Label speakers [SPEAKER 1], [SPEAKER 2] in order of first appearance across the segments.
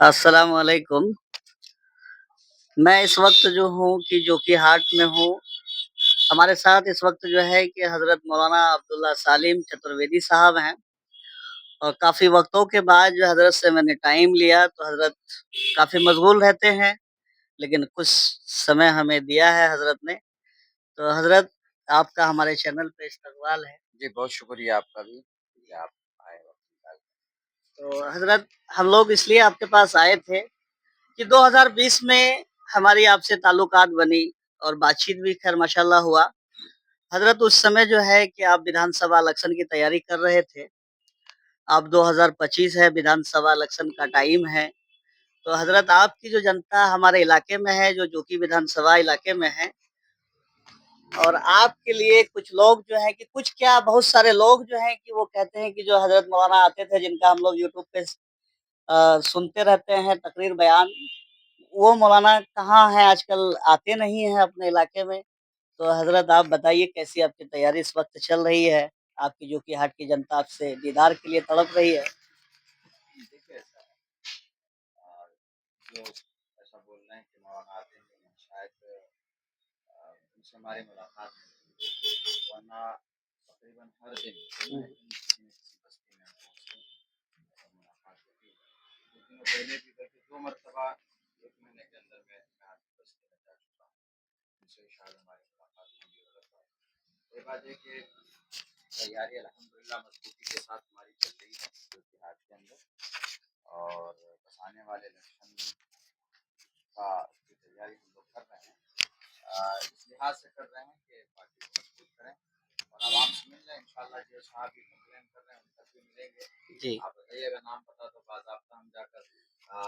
[SPEAKER 1] अस्सलाम वालेकुम। मैं इस वक़्त जो हूँ कि जोकीहाट में हूँ। हमारे साथ इस वक़्त जो है कि हज़रत मौलाना अब्दुल्ला सालिम चतुर्वेदी साहब हैं और काफ़ी वक़्तों के बाद जो हज़रत से मैंने टाइम लिया तो हज़रत काफ़ी मशगूल रहते हैं, लेकिन कुछ समय हमें दिया है हज़रत ने। तो हज़रत आपका हमारे चैनल पे इस्तकबाल है।
[SPEAKER 2] जी, बहुत शुक्रिया आपका भी कि आप आए वक़्त निकाल के।
[SPEAKER 1] तो हज़रत हम लोग इसलिए आपके पास आए थे कि 2020 में हमारी आपसे ताल्लुकात बनी और बातचीत भी ख़ैर माशाअल्लाह हुआ। हज़रत उस समय जो है कि आप विधानसभा इलेक्शन की तैयारी कर रहे थे। अब 2025 है, विधानसभा इलेक्शन का टाइम है। तो हज़रत आपकी जो जनता हमारे इलाके में है, जो जोकी विधानसभा इलाके में है और आपके लिए कुछ लोग जो हैं कि कुछ क्या बहुत सारे लोग जो हैं कि वो कहते हैं कि जो हज़रत मौलाना आते थे जिनका हम लोग यूट्यूब पे सुनते रहते हैं तकरीर बयान, वो मौलाना कहाँ हैं आजकल आते नहीं हैं अपने इलाके में। तो हज़रत आप बताइए कैसी आपकी तैयारी इस वक़्त चल रही है? आपकी जोकीहाट की जनता आपसे दीदार के लिए तड़प रही है।
[SPEAKER 2] देखिए ऐसा है और जो ऐसा बोल रहे हैं कि मौलाना आते नहीं हैं, शायद उनसे हमारी मुलाकात नहीं हुई, वरना तकरीबन हर दिन कहीं
[SPEAKER 1] हुँ,
[SPEAKER 2] न कहीं किसी न किसी बस्ती में हम पहुँचते हैं और मुलाकात होती है। कुछ दिनों पहले भी बल्कि 2 मरतबा 1 महीने के अंदर मैं आपकी बस्ती में जा चुका हूँ, उनसे शायद हमारी मुलाकात होगी और ये बात है कि तैयारी अल्हम्दुलिल्लाह मज़बूती के साथ हमारी चल रही है जोकीहाट के अंदर और बस आने वाले इलेक्शन का की तैयारी हम लोग कर रहे हैं। इस लिहाज से कर रहे हैं कि पार्टी को मजबूत करें और आवाम से मिल जाए इंशाल्लाह जो साहब भी कंप्लेन कर रहे हैं उन तक भी मिलेंगे।
[SPEAKER 1] जी।
[SPEAKER 2] आप बताइएगा नाम पता तो बाज़ाब्ता हम जाकर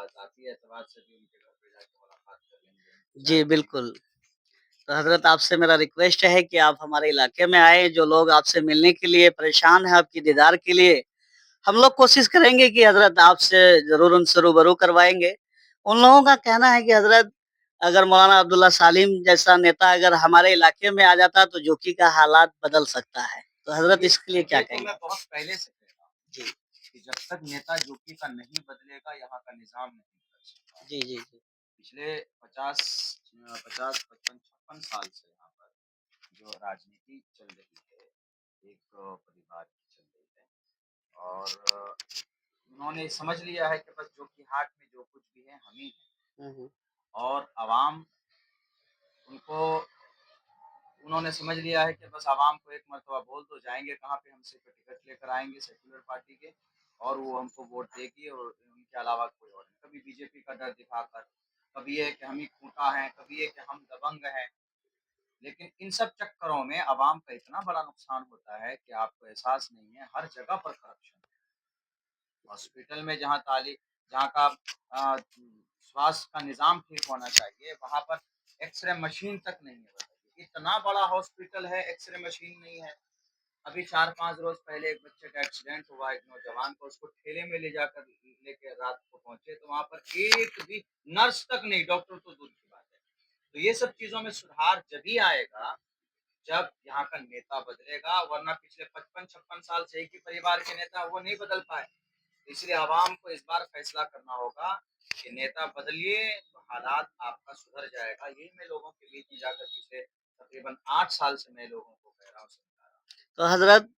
[SPEAKER 2] ज़ाती एतबार से भी उनके घर पे जाके मुलाकात कर लेंगे, इंतज़ार
[SPEAKER 1] जी,
[SPEAKER 2] करेंगे।
[SPEAKER 1] बिल्कुल। तो हज़रत आपसे मेरा रिक्वेस्ट है कि आप हमारे इलाके में आएँ, जो लोग आपसे मिलने के लिए परेशान हैं आपकी दीदार के लिए, हम लोग कोशिश करेंगे कि हज़रत आपसे ज़रूर उनसे रूबरू करवाएँगे। उन लोगों का कहना है कि हज़रत अगर मौलाना अब्दुल्ला सालिम जैसा नेता अगर हमारे इलाके में आ जाता तो जोकी का हालात बदल सकता है। तो हज़रत इसके लिए क्या
[SPEAKER 2] ये तो
[SPEAKER 1] कहेंगे?
[SPEAKER 2] मैं बहुत पहले से कह रहा हूँ
[SPEAKER 1] जी।
[SPEAKER 2] कि जब तक नेता जोकी का नहीं बदलेगा यहाँ का निज़ाम नहीं बदल सकता।
[SPEAKER 1] जी, जी, जी।
[SPEAKER 2] पिछले 50, 55, 56 साल से यहाँ पर जो राजनीति चल रही है, एक परिवार की चल रही है और उन्होंने समझ लिया है कि बस जोकीहाट में जो कुछ भी है हम ही हैं
[SPEAKER 1] हुँ, हुँ।
[SPEAKER 2] और आवाम उनको उन्होंने समझ लिया है कि बस आवाम को एक मर्तबा बोल दो जाएँगे कहाँ पे हमसे कोई टिकट लेकर आएँगे सेक्युलर पार्टी के और वो हमको वोट देगी और उनके अलावा कोई और नहीं। कभी बीजेपी का डर दिखाकर, कभी ये कि हम ही खूंटा हैं, कभी ये कि हम दबंग हैं। लेकिन इन सब चक्करों में आवाम का इतना बड़ा नुकसान होता है कि आपको एहसास नहीं है, हर जगह पर करप्शन है। हॉस्पिटल में जहाँ का स्वास्थ्य का निज़ाम ठीक होना चाहिए, वहाँ पर एक्स-रे मशीन तक नहीं है बताइए। इतना बड़ा हॉस्पिटल है, एक्स-रे मशीन नहीं है। अभी 4-5 रोज़ पहले एक बच्चे का एक्सीडेंट हुआ, एक नौजवान को उसको ठेले में ले जाकर लेके रात को पहुँचे, तो वहाँ पर एक भी नर्स तक नहीं, डॉक्टर तो दूर की बात है। तो ये सब चीज़ों में सुधार जभी आएगा, जब यहाँ का नेता बदलेगा, वरना पिछले 55-56 साल से एक ही परिवार के नेता वो नहीं बदल पाए। इसलिए आवाम को इस बार फैसला करना होगा कि नेता बदलिए तो हालात आपका सुधर जाएगा। यही मैं लोगों के बीच में जाकर पिछले तकरीबन 8 साल से मैं लोगों को कह रहा हूँ, समझा रहा हूँ।
[SPEAKER 1] तो हज़रत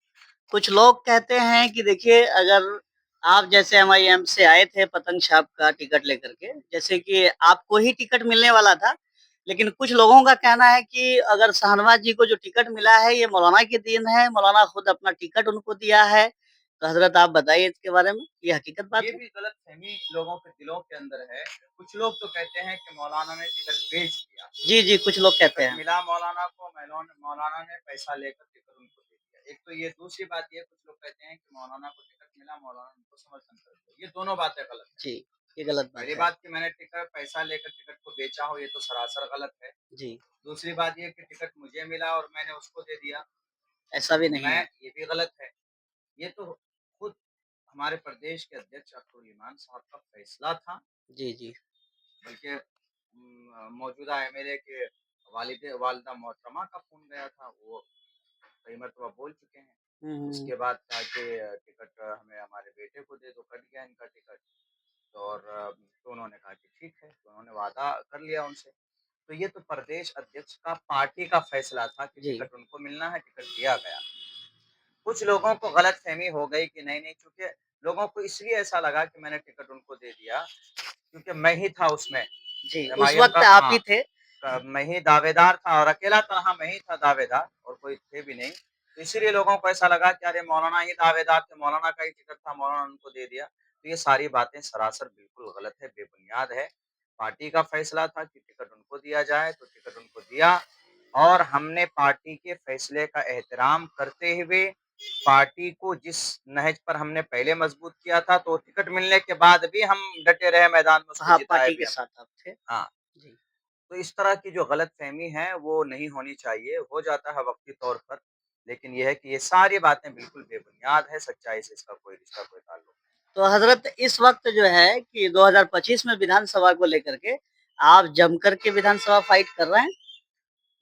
[SPEAKER 1] कुछ लोग कहते हैं कि देखिए अगर आप जैसे एमआईएम से आए थे पतंग छाप का टिकट लेकर के, जैसे कि आपको ही टिकट मिलने वाला था, लेकिन कुछ लोगों का कहना है कि अगर शाहनवाज़ जी को जो टिकट मिला है ये मौलाना की देन है, मौलाना खुद अपना टिकट उनको दिया है। तो हज़रत आप बताइए इसके बारे में, ये हकीकत बात
[SPEAKER 2] ये
[SPEAKER 1] है?
[SPEAKER 2] भी गलतफ़हमी लोगों के दिलों के अंदर है। कुछ लोग तो कहते हैं कि मौलाना ने टिकट बेच दिया।
[SPEAKER 1] जी, जी, कुछ लोग कहते
[SPEAKER 2] टिकट
[SPEAKER 1] हैं।
[SPEAKER 2] मिला मौलाना को, मौलाना ने पैसा लेकर टिकट उनको दे दिया। एक तो ये, दूसरी बात ये कुछ लोग कहते हैं कि मौलाना को टिकट मिला, मौलाना ने उनको समर्थन कर दिया। ये दोनों बातें गलत हैं।
[SPEAKER 1] जी, ये गलत
[SPEAKER 2] पहली
[SPEAKER 1] बात है।
[SPEAKER 2] बात कि मैंने टिकट पैसा लेकर टिकट को बेचा हो, ये तो सरासर गलत है।
[SPEAKER 1] जी,
[SPEAKER 2] दूसरी बात ये कि टिकट मुझे मिला और मैंने उसको दे दिया,
[SPEAKER 1] ऐसा भी नहीं
[SPEAKER 2] मैं
[SPEAKER 1] है।
[SPEAKER 2] ये भी गलत है। ये तो खुद हमारे प्रदेश के अध्यक्ष अब्दुल ईमान साहब का फैसला था,
[SPEAKER 1] जी, जी।
[SPEAKER 2] बल्कि मौजूदा एमएलए के वालिदा मोहतरमा का फ़ोन गया था, वो कई मर्तबा बोल चुके हैं।
[SPEAKER 1] हुँ, हुँ, हुँ।
[SPEAKER 2] उसके बाद कहा कि टिकट हमें हमारे बेटे को दे दो, कट गया इनका टिकट। तो और तो उन्होंने कहा कि ठीक है, तो उन्होंने वादा कर लिया उनसे। तो ये तो प्रदेश अध्यक्ष का पार्टी का फैसला था कि
[SPEAKER 1] जी,
[SPEAKER 2] टिकट उनको मिलना है, टिकट दिया गया। कुछ लोगों को गलतफ़हमी हो गई कि नहीं, नहीं, चूँकि लोगों को इसलिए ऐसा लगा कि मैंने टिकट उनको दे दिया, क्योंकि मैं ही था उसमें,
[SPEAKER 1] जी, उस
[SPEAKER 2] एमआईएम
[SPEAKER 1] वक़्त
[SPEAKER 2] का
[SPEAKER 1] आप
[SPEAKER 2] हाँ,
[SPEAKER 1] ही थे।
[SPEAKER 2] मैं ही दावेदार था और अकेला था हाँ, मैं ही था दावेदार और कोई थे भी नहीं। तो इसीलिए लोगों को ऐसा लगा कि अरे मौलाना ही दावेदार थे, मौलाना का ही टिकट था, मौलाना ने उनको दे दिया। तो ये सारी बातें सरासर बिल्कुल गलत है, बेबुनियाद है। पार्टी का फैसला था कि टिकट उनको दिया जाए, तो टिकट उनको दिया और हमने पार्टी के फैसले का एहतराम करते हुए पार्टी को जिस नहज पर हमने पहले मजबूत किया था, तो टिकट मिलने के बाद भी हम डटे रहे मैदान में, उसको
[SPEAKER 1] हाँ,
[SPEAKER 2] जिताया
[SPEAKER 1] पार्टी
[SPEAKER 2] भी
[SPEAKER 1] के
[SPEAKER 2] हमने।
[SPEAKER 1] साथ आप थे।
[SPEAKER 2] हाँ।
[SPEAKER 1] जी।
[SPEAKER 2] तो इस तरह की जो गलतफ़हमी है, वो नहीं होनी चाहिए, हो जाता है वक़्ती तौर पर, लेकिन ये है कि ये सारी बातें बिल्कुल बेबुनियाद है, सच्चाई से इसका कोई रिश्ता, कोई ताल्लुक नहीं।
[SPEAKER 1] तो हज़रत इस वक़्त जो है कि 2025 में विधानसभा को लेकर के आप जमकर के विधानसभा फाइट कर रहे हैं?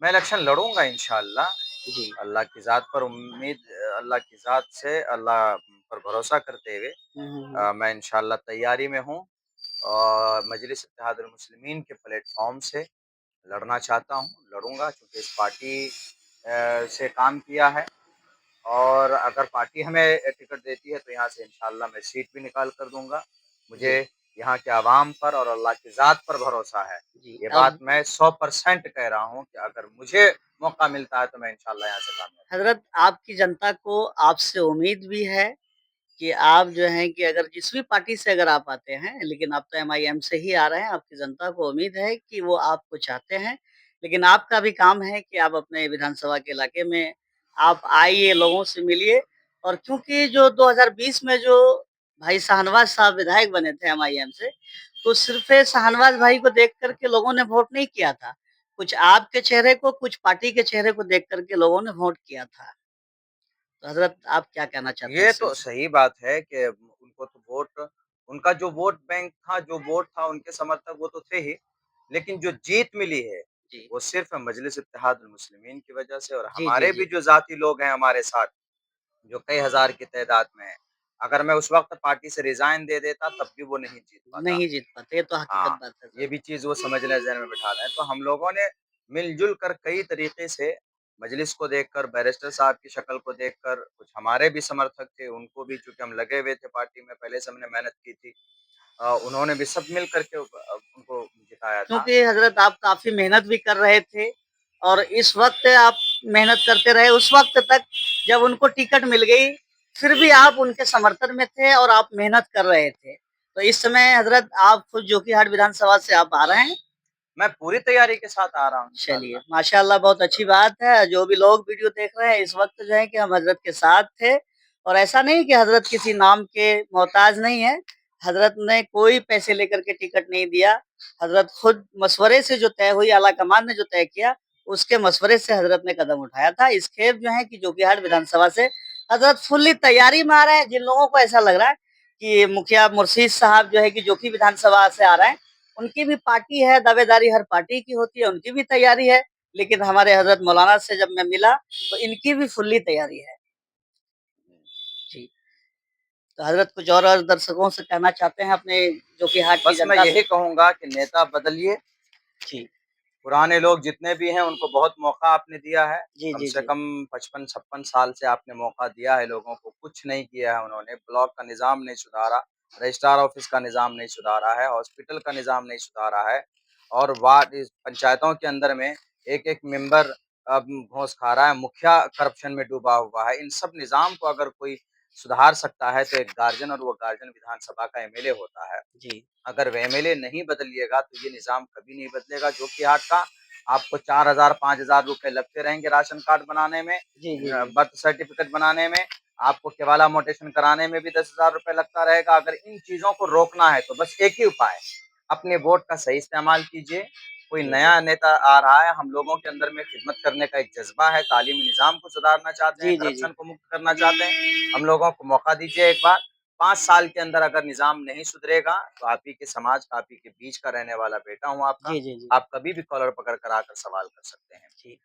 [SPEAKER 2] मैं इलेक्शन लड़ूँगा इंशाअल्लाह,
[SPEAKER 1] जी।
[SPEAKER 2] अल्लाह की ज़ात पर अल्लाह की ज़ात से अल्लाह पर भरोसा करते हुए
[SPEAKER 1] हुँ, हुँ, हुँ।
[SPEAKER 2] मैं इंशाअल्लाह तैयारी में हूँ और मजलिस इत्तेहादुल मुस्लिमीन के प्लेटफ़ॉर्म से लड़ना चाहता हूँ, लड़ूँगा चूँकि इस पार्टी से काम किया है और अगर पार्टी हमें टिकट देती है तो यहाँ से इंशाअल्लाह मैं सीट भी निकाल कर दूँगा। मुझे
[SPEAKER 1] जी,
[SPEAKER 2] यहाँ के अवाम पर और अल्लाह की ज़ात पर भरोसा है।
[SPEAKER 1] जी।
[SPEAKER 2] ये बात
[SPEAKER 1] अब
[SPEAKER 2] मैं 100% कह रहा हूँ कि अगर मुझे मौका मिलता है तो मैं इंशाअल्लाह यहाँ से कामयाब
[SPEAKER 1] हज़रत आपकी जनता को आपसे उम्मीद भी है कि आप जो हैं कि अगर जिस भी पार्टी से अगर आप आते हैं, लेकिन आप तो एमआईएम से ही आ रहे हैं, आपकी जनता को उम्मीद है कि वो आपको चाहते हैं। लेकिन आपका भी काम है कि आप अपने विधानसभा के इलाके में आप आइए, लोगों से मिलिए और क्योंकि जो 2020 में जो भाई शाहनवाज़ साहब विधायक बने थे एमआईएम से, तो सिर्फ़ शाहनवाज़ भाई को देख कर के लोगों ने वोट नहीं किया था। कुछ आपके चेहरे को, कुछ पार्टी के चेहरे को देख कर के लोगों ने वोट किया था। तो हज़रत आप क्या कहना चाहते हैं
[SPEAKER 2] ये
[SPEAKER 1] इस
[SPEAKER 2] तो
[SPEAKER 1] सिलसिले
[SPEAKER 2] सही बात है कि उनको तो वोट उनका जो वोट बैंक था, जो वोट था उनके समर्थक वो तो थे ही, लेकिन जो जीत मिली है,
[SPEAKER 1] जी।
[SPEAKER 2] वो सिर्फ़ मजलिस इत्तेहादुल मुस्लिमीन की वजह से और
[SPEAKER 1] जी, जी,
[SPEAKER 2] हमारे भी
[SPEAKER 1] जी।
[SPEAKER 2] जो ज़ाती लोग हैं हमारे साथ जो कई हज़ार की तादाद में है। अगर मैं उस वक़्त पार्टी से रिज़ाइन दे देता तब भी वो नहीं जीत पाता।
[SPEAKER 1] नहीं जीत पाते, ये तो हकीकत
[SPEAKER 2] हाँ,
[SPEAKER 1] बात है सर।
[SPEAKER 2] ये भी चीज़ वो समझ लें, ज़हन में बिठा लें। तो हम लोगों ने मिल-जुल कर कई तरीके से मजलिस को देखकर, बैरिस्टर साहब की शक्ल को देखकर, कुछ हमारे भी समर्थक थे, उनको भी चूँकि हम लगे हुए थे पार्टी में, पहले से हमने मेहनत की थी। उन्होंने भी सब मिल कर के उनको जिताया था।
[SPEAKER 1] क्योंकि हज़रत आप काफ़ी मेहनत भी कर रहे थे और इस वक़्त आप मेहनत करते रहे, उस वक़्त तक जब उनको टिकट मिल गई, फिर भी आप उनके समर्थन में थे और आप मेहनत कर रहे थे। तो इस समय हज़रत आप खुद जोकीहाट विधानसभा से आप आ रहे हैं।
[SPEAKER 2] मैं पूरी तैयारी के साथ आ रहा हूँ
[SPEAKER 1] चलिए,
[SPEAKER 2] इंशाअल्लाह।
[SPEAKER 1] माशाअल्लाह बहुत अच्छी बात है। जो भी लोग वीडियो देख रहे हैं इस वक़्त जो है कि हम हज़रत के साथ थे और ऐसा नहीं कि हज़रत किसी नाम के मोहताज नहीं है। हज़रत ने कोई पैसे लेकर के टिकट नहीं दिया। हज़रत खुद मशवरे से जो तय हुई, आला कमान ने जो तय किया, उसके मशवरे से हज़रत ने कदम उठाया था। इस खेप जो है कि जोकीहाट विधानसभा से हज़रत फुल्ली तैयारी में आ रहे हैं। जिन लोगों को ऐसा लग रहा है कि मुखिया मुर्शीद साहब जो है कि जोकी विधानसभा से आ रहे हैं, उनकी भी पार्टी है, दावेदारी हर पार्टी की होती है, उनकी भी तैयारी है। लेकिन हमारे हज़रत मौलाना से जब मैं मिला, तो इनकी भी फुल्ली तैयारी है। जी, तो हज़रत कुछ और दर्शकों से कहना चाहते हैं अपने जोकीहाट की
[SPEAKER 2] बस मैं
[SPEAKER 1] जनता से?
[SPEAKER 2] यही कहूँगा कि नेता बदलिए,
[SPEAKER 1] जी।
[SPEAKER 2] पुराने लोग जितने भी हैं उनको बहुत मौका आपने दिया है।
[SPEAKER 1] जी,
[SPEAKER 2] कम
[SPEAKER 1] जी,
[SPEAKER 2] से
[SPEAKER 1] जी।
[SPEAKER 2] कम 55-56 साल से आपने मौका दिया है लोगों को, कुछ नहीं किया है उन्होंने। ब्लॉक का निज़ाम नहीं सुधारा, रजिस्ट्रार ऑफ़िस का निज़ाम नहीं सुधारा है, हॉस्पिटल का निज़ाम नहीं सुधारा है और वार्ड इस पंचायतों के अंदर में एक-एक मेंबर घूस खा रहा है, मुखिया करप्शन में डूबा हुआ है। इन सब निज़ाम को अगर कोई सुधार सकता है तो एक गार्जियन और वो गार्जियन विधानसभा का एमएलए होता है।
[SPEAKER 1] जी।
[SPEAKER 2] अगर वो एमएलए नहीं बदलिएगा तो ये निज़ाम कभी नहीं बदलेगा। जो कि हाट का आपको 4,000 5,000 रुपए लगते रहेंगे राशन कार्ड बनाने में,
[SPEAKER 1] जी, जी, जी।
[SPEAKER 2] बर्थ सर्टिफ़िकेट बनाने में, आपको केवाला मोटेशन कराने में भी 10,000 रुपए लगता रहेगा। अगर इन चीज़ों को रोकना है तो बस एक ही उपाय है, अपने वोट का सही इस्तेमाल कीजिए। कोई
[SPEAKER 1] जी, जी।
[SPEAKER 2] नया नेता आ रहा है, हम लोगों के अंदर में खिदमत करने का एक जज़्बा है, तालीमी निज़ाम को सुधारना चाहते हैं,
[SPEAKER 1] जी, जी,
[SPEAKER 2] करप्शन
[SPEAKER 1] जी।
[SPEAKER 2] को मुक्त करना चाहते हैं। हम लोगों को मौका दीजिए एक बार। 5 साल के अंदर अगर निज़ाम नहीं सुधरेगा, तो आप ही के समाज का, आप ही के बीच का रहने वाला बेटा हूँ आपका।
[SPEAKER 1] जी, जी, जी।
[SPEAKER 2] आप कभी भी कॉलर पकड़ कर आकर सवाल कर सकते हैं।
[SPEAKER 1] जी।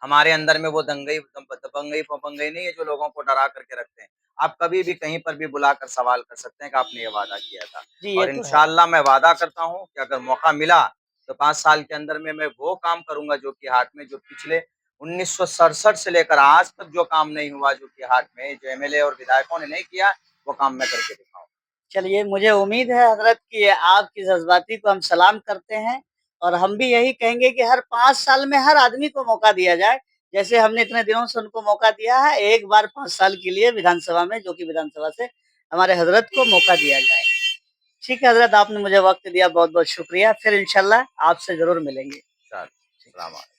[SPEAKER 2] हमारे अंदर में वो दंगई दबंगई फपंगई नहीं है जो लोगों को डरा करके रखते हैं। आप कभी भी कहीं पर भी बुलाकर सवाल कर सकते हैं कि आपने ये वादा किया था।
[SPEAKER 1] जी, ये
[SPEAKER 2] और
[SPEAKER 1] तो है।
[SPEAKER 2] इंशाअल्लाह मैं वादा करता हूँ कि अगर मौका मिला तो 5 साल के अंदर में मैं वो काम करूँगा जो कि हाट में जो पिछले 1967 से लेकर आज तक जो काम नहीं हुआ, जो कि हाट में जो एमएलए और विधायकों ने नहीं किया, वो काम मैं करके दिखाऊँगा।
[SPEAKER 1] चलिए, मुझे उम्मीद है हज़रत कि आपकी जज़्बाती को हम सलाम करते हैं और हम भी यही कहेंगे कि हर 5 साल में हर आदमी को मौका दिया जाए। जैसे हमने इतने दिनों से उनको मौका दिया है, एक बार 5 साल के लिए विधानसभा में जो कि विधानसभा से हमारे हज़रत को मौका दिया जाए। ठीक है हज़रत, आपने मुझे वक़्त दिया, बहुत-बहुत शुक्रिया। फिर इंशाअल्लाह आपसे ज़रूर मिलेंगे।
[SPEAKER 2] चलो, सलाम।